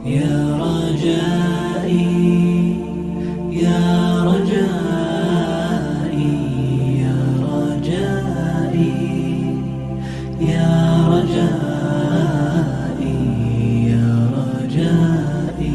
يا رجائي يا رجائي يا رجائي يا رجائي يا رجائي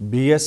BS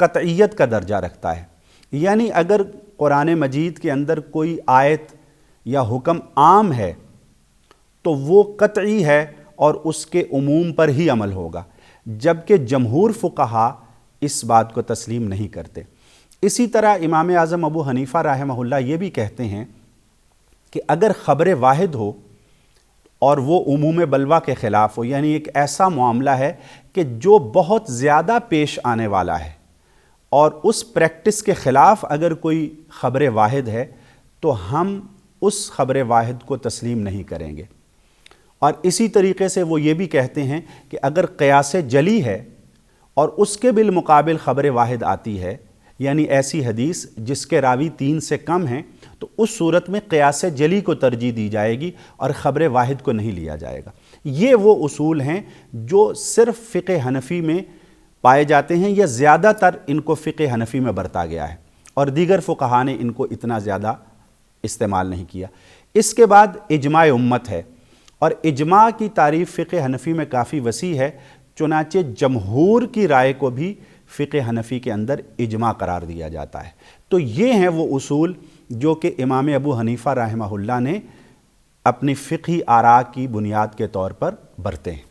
قطعیت کا درجہ رکھتا ہے، یعنی اگر قرآن مجید کے اندر کوئی آیت یا حکم عام ہے تو وہ قطعی ہے اور اس کے عموم پر ہی عمل ہوگا، جبکہ جمہور فقہا اس بات کو تسلیم نہیں کرتے۔ اسی طرح امام اعظم ابو حنیفہ رحمہ اللہ یہ بھی کہتے ہیں کہ اگر خبر واحد ہو اور وہ عموم بلوہ کے خلاف ہو، یعنی ایک ایسا معاملہ ہے کہ جو بہت زیادہ پیش آنے والا ہے اور اس پریکٹس کے خلاف اگر کوئی خبر واحد ہے تو ہم اس خبر واحد کو تسلیم نہیں کریں گے۔ اور اسی طریقے سے وہ یہ بھی کہتے ہیں کہ اگر قیاس جلی ہے اور اس کے بالمقابل خبر واحد آتی ہے، یعنی ایسی حدیث جس کے راوی 3 سے کم ہیں، تو اس صورت میں قیاس جلی کو ترجیح دی جائے گی اور خبر واحد کو نہیں لیا جائے گا۔ یہ وہ اصول ہیں جو صرف فقہ حنفی میں پائے جاتے ہیں، یا زیادہ تر ان کو فقہ حنفی میں برتا گیا ہے اور دیگر فقہا نے ان کو اتنا زیادہ استعمال نہیں کیا۔ اس کے بعد اجماع امت ہے، اور اجماع کی تعریف فقہ حنفی میں کافی وسیع ہے، چنانچہ جمہور کی رائے کو بھی فقہ حنفی کے اندر اجماع قرار دیا جاتا ہے۔ تو یہ ہیں وہ اصول جو کہ امام ابو حنیفہ رحمہ اللہ نے اپنی فقہی آراء کی بنیاد کے طور پر برتے ہیں۔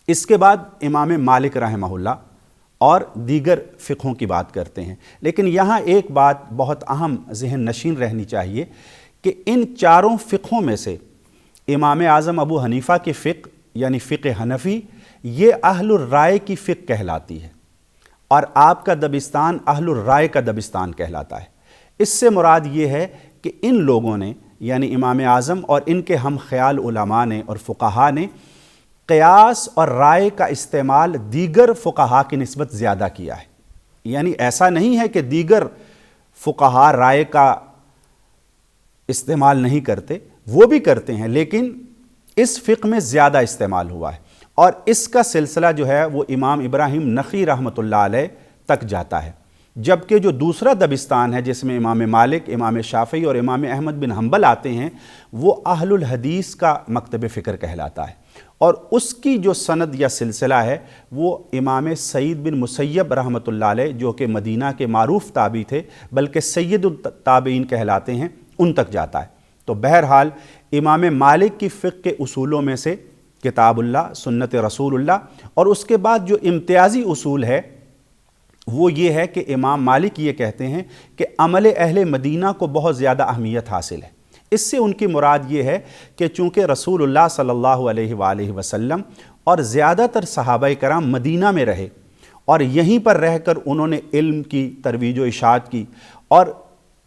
اس کے بعد امام مالک رحمہ اللہ اور دیگر فقہوں کی بات کرتے ہیں، لیکن یہاں ایک بات بہت اہم ذہن نشین رہنی چاہیے کہ ان چاروں فقہوں میں سے امام اعظم ابو حنیفہ کی فقہ یعنی فقہ حنفی یہ اہل الرائے کی فقہ کہلاتی ہے، اور آپ کا دبستان اہل الرائے کا دبستان کہلاتا ہے۔ اس سے مراد یہ ہے کہ ان لوگوں نے یعنی امام اعظم اور ان کے ہم خیال علماء نے اور فقہا نے قیاس اور رائے کا استعمال دیگر فقہا کی نسبت زیادہ کیا ہے۔ یعنی ایسا نہیں ہے کہ دیگر فقہا رائے کا استعمال نہیں کرتے، وہ بھی کرتے ہیں، لیکن اس فقہ میں زیادہ استعمال ہوا ہے، اور اس کا سلسلہ جو ہے وہ امام ابراہیم نخعی رحمۃ اللہ علیہ تک جاتا ہے، جبکہ جو دوسرا دبستان ہے جس میں امام مالک، امام شافعی اور امام احمد بن حنبل آتے ہیں، وہ اہل الحدیث کا مکتب فکر کہلاتا ہے، اور اس کی جو سند یا سلسلہ ہے وہ امام سعید بن مسیب رحمۃ اللہ علیہ جو کہ مدینہ کے معروف تابعی تھے بلکہ سید التابعین کہلاتے ہیں، ان تک جاتا ہے۔ تو بہرحال امام مالک کی فقہ کے اصولوں میں سے کتاب اللہ، سنت رسول اللہ، اور اس کے بعد جو امتیازی اصول ہے وہ یہ ہے کہ امام مالک یہ کہتے ہیں کہ عمل اہل مدینہ کو بہت زیادہ اہمیت حاصل ہے۔ اس سے ان کی مراد یہ ہے کہ چونکہ رسول اللہ صلی اللہ علیہ وآلہ وسلم اور زیادہ تر صحابہ کرام مدینہ میں رہے، اور یہیں پر رہ کر انہوں نے علم کی ترویج و اشاعت کی اور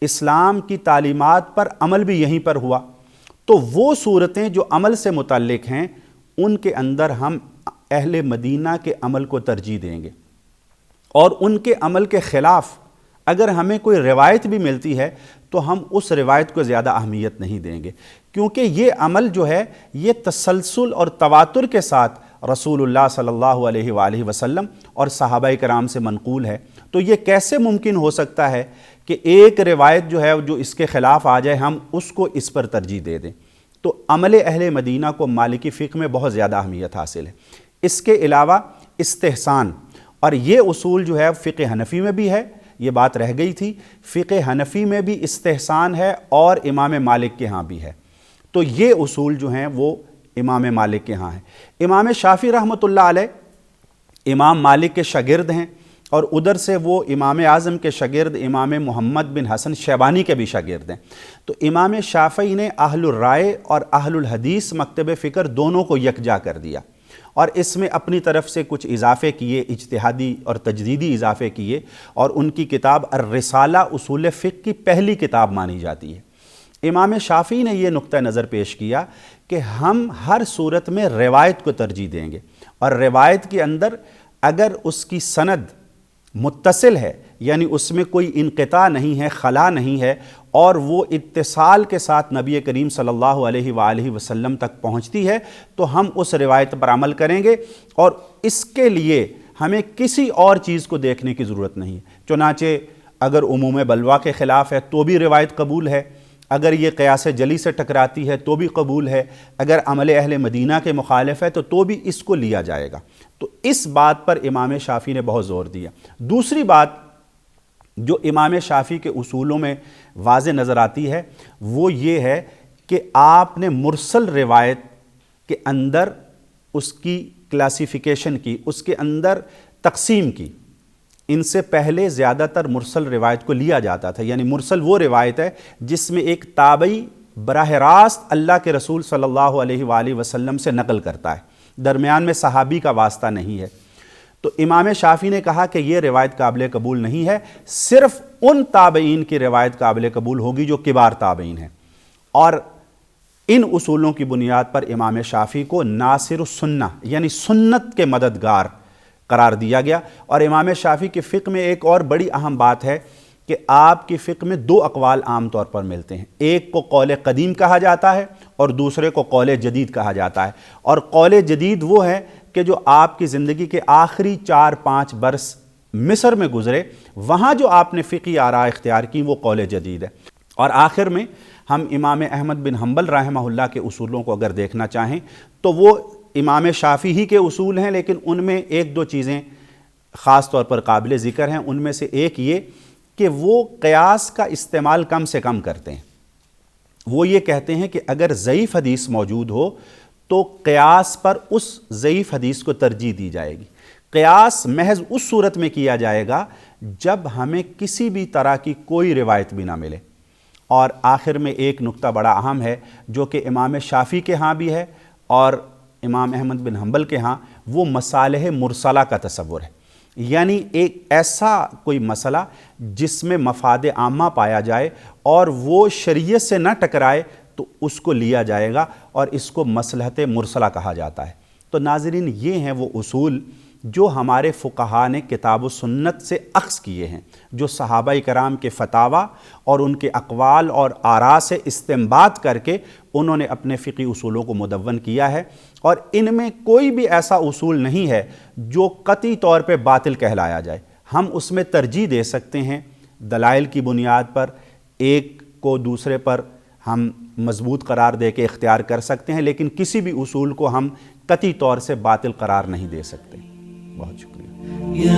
اسلام کی تعلیمات پر عمل بھی یہیں پر ہوا، تو وہ صورتیں جو عمل سے متعلق ہیں ان کے اندر ہم اہل مدینہ کے عمل کو ترجیح دیں گے، اور ان کے عمل کے خلاف اگر ہمیں کوئی روایت بھی ملتی ہے تو ہم اس روایت کو زیادہ اہمیت نہیں دیں گے، کیونکہ یہ عمل جو ہے یہ تسلسل اور تواتر کے ساتھ رسول اللہ صلی اللہ علیہ وآلہ وسلم اور صحابہ کرام سے منقول ہے۔ تو یہ کیسے ممکن ہو سکتا ہے کہ ایک روایت جو ہے جو اس کے خلاف آ جائے ہم اس کو اس پر ترجیح دے دیں؟ تو عمل اہل مدینہ کو مالکی فقہ میں بہت زیادہ اہمیت حاصل ہے۔ اس کے علاوہ استحسان، اور یہ اصول جو ہے فقہ حنفی میں بھی ہے، یہ بات رہ گئی تھی، فقہ حنفی میں بھی استحسان ہے اور امام مالک کے ہاں بھی ہے، تو یہ اصول جو ہیں وہ امام مالک کے ہاں ہیں۔ امام شافعی رحمۃ اللہ علیہ امام مالک کے شاگرد ہیں، اور ادھر سے وہ امام اعظم کے شاگرد امام محمد بن حسن شیبانی کے بھی شاگرد ہیں۔ تو امام شافعی نے اہل الرائے اور اہل الحدیث مکتب فکر دونوں کو یکجا کر دیا، اور اس میں اپنی طرف سے کچھ اضافے کیے، اجتہادی اور تجدیدی اضافے کیے، اور ان کی کتاب الرسالہ اصول فقہ کی پہلی کتاب مانی جاتی ہے۔ امام شافعی نے یہ نقطہ نظر پیش کیا کہ ہم ہر صورت میں روایت کو ترجیح دیں گے، اور روایت کے اندر اگر اس کی سند متصل ہے، یعنی اس میں کوئی انقطاع نہیں ہے، خلا نہیں ہے، اور وہ اتصال کے ساتھ نبی کریم صلی اللہ علیہ وآلہ وسلم تک پہنچتی ہے، تو ہم اس روایت پر عمل کریں گے، اور اس کے لیے ہمیں کسی اور چیز کو دیکھنے کی ضرورت نہیں ہے۔ چنانچہ اگر عموم بلوہ کے خلاف ہے تو بھی روایت قبول ہے، اگر یہ قیاس جلی سے ٹکراتی ہے تو بھی قبول ہے، اگر عمل اہل مدینہ کے مخالف ہے تو بھی اس کو لیا جائے گا۔ تو اس بات پر امام شافعی نے بہت زور دیا۔ دوسری بات جو امام شافعی کے اصولوں میں واضح نظر آتی ہے وہ یہ ہے کہ آپ نے مرسل روایت کے اندر اس کی کلاسیفیکیشن کی، اس کے اندر تقسیم کی۔ ان سے پہلے زیادہ تر مرسل روایت کو لیا جاتا تھا، یعنی مرسل وہ روایت ہے جس میں ایک تابعی براہ راست اللہ کے رسول صلی اللہ علیہ وآلہ وسلم سے نقل کرتا ہے، درمیان میں صحابی کا واسطہ نہیں ہے۔ تو امام شافعی نے کہا کہ یہ روایت قابل قبول نہیں ہے، صرف ان تابعین کی روایت قابل قبول ہوگی جو کبار تابعین ہیں۔ اور ان اصولوں کی بنیاد پر امام شافعی کو ناصر السنہ یعنی سنت کے مددگار قرار دیا گیا۔ اور امام شافعی کے فقہ میں ایک اور بڑی اہم بات ہے کہ آپ کی فقہ میں دو اقوال عام طور پر ملتے ہیں، ایک کو قول قدیم کہا جاتا ہے اور دوسرے کو قول جدید کہا جاتا ہے۔ اور قول جدید وہ ہے کہ جو آپ کی زندگی کے آخری 4-5 برس مصر میں گزرے، وہاں جو آپ نے فقہی آراء اختیار کی وہ قول جدید ہے۔ اور آخر میں ہم امام احمد بن حنبل رحمہ اللہ کے اصولوں کو اگر دیکھنا چاہیں تو وہ امام شافعی ہی کے اصول ہیں، لیکن ان میں ایک دو چیزیں خاص طور پر قابل ذکر ہیں۔ ان میں سے ایک یہ کہ وہ قیاس کا استعمال کم سے کم کرتے ہیں۔ وہ یہ کہتے ہیں کہ اگر ضعیف حدیث موجود ہو تو قیاس پر اس ضعیف حدیث کو ترجیح دی جائے گی۔ قیاس محض اس صورت میں کیا جائے گا جب ہمیں کسی بھی طرح کی کوئی روایت بھی نہ ملے۔ اور آخر میں ایک نقطہ بڑا اہم ہے جو کہ امام شافعی کے ہاں بھی ہے اور امام احمد بن حنبل کے ہاں، وہ مصالح مرسلہ کا تصور ہے، یعنی ایک ایسا کوئی مسئلہ جس میں مفاد عامہ پایا جائے اور وہ شریعت سے نہ ٹکرائے تو اس کو لیا جائے گا، اور اس کو مصلحت مرسلہ کہا جاتا ہے۔ تو ناظرین، یہ ہیں وہ اصول جو ہمارے فقہاء نے کتاب و سنت سے اخذ کیے ہیں، جو صحابہ کرام کے فتاویٰ اور ان کے اقوال اور آراء سے استنباط کر کے انہوں نے اپنے فقہی اصولوں کو مدون کیا ہے۔ اور ان میں کوئی بھی ایسا اصول نہیں ہے جو قطعی طور پہ باطل کہلایا جائے۔ ہم اس میں ترجیح دے سکتے ہیں دلائل کی بنیاد پر، ایک کو دوسرے پر ہم مضبوط قرار دے کے اختیار کر سکتے ہیں، لیکن کسی بھی اصول کو ہم قطعی طور سے باطل قرار نہیں دے سکتے۔ بہت شکریہ۔